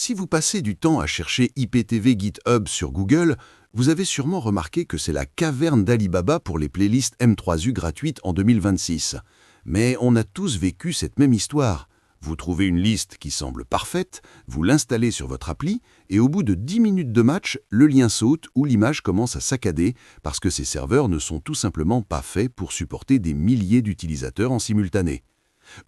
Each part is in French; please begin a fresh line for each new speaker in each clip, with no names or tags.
Si vous passez du temps à chercher IPTV GitHub sur Google, vous avez sûrement remarqué que c'est la caverne d'Alibaba pour les playlists M3U gratuites en 2026. Mais on a tous vécu cette même histoire. Vous trouvez une liste qui semble parfaite, vous l'installez sur votre appli, et au bout de 10 minutes de match, le lien saute ou l'image commence à saccader parce que ces serveurs ne sont tout simplement pas faits pour supporter des milliers d'utilisateurs en simultané.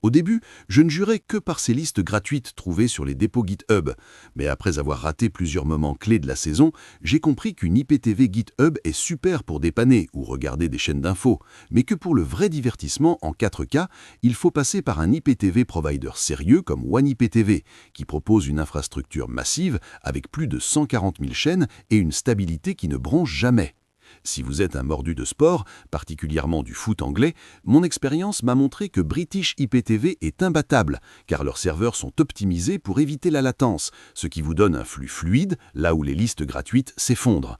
Au début, je ne jurais que par ces listes gratuites trouvées sur les dépôts GitHub, mais après avoir raté plusieurs moments clés de la saison, j'ai compris qu'une IPTV GitHub est super pour dépanner ou regarder des chaînes d'infos, mais que pour le vrai divertissement en 4K, il faut passer par un IPTV provider sérieux comme OneIPTV, qui propose une infrastructure massive avec plus de 140 000 chaînes et une stabilité qui ne bronche jamais. Si vous êtes un mordu de sport, particulièrement du foot anglais, mon expérience m'a montré que British IPTV est imbattable, car leurs serveurs sont optimisés pour éviter la latence, ce qui vous donne un flux fluide, là où les listes gratuites s'effondrent.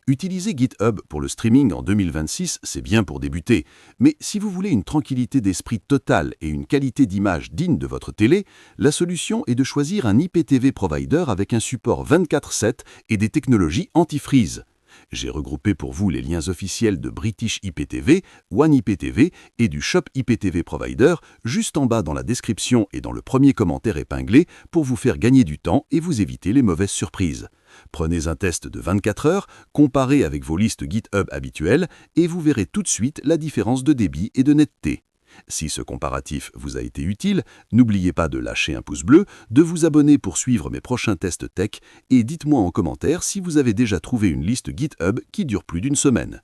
Utiliser GitHub pour le streaming en 2026, c'est bien pour débuter, mais si vous voulez une tranquillité d'esprit totale et une qualité d'image digne de votre télé, la solution est de choisir un IPTV provider avec un support 24/7 et des technologies anti-freeze. J'ai regroupé pour vous les liens officiels de British IPTV, OneIPTV et du Shop IPTV Provider juste en bas dans la description et dans le premier commentaire épinglé pour vous faire gagner du temps et vous éviter les mauvaises surprises. Prenez un test de 24 heures, comparez avec vos listes GitHub habituelles et vous verrez tout de suite la différence de débit et de netteté. Si ce comparatif vous a été utile, n'oubliez pas de lâcher un pouce bleu, de vous abonner pour suivre mes prochains tests tech et dites-moi en commentaire si vous avez déjà trouvé une liste GitHub qui dure plus d'une semaine.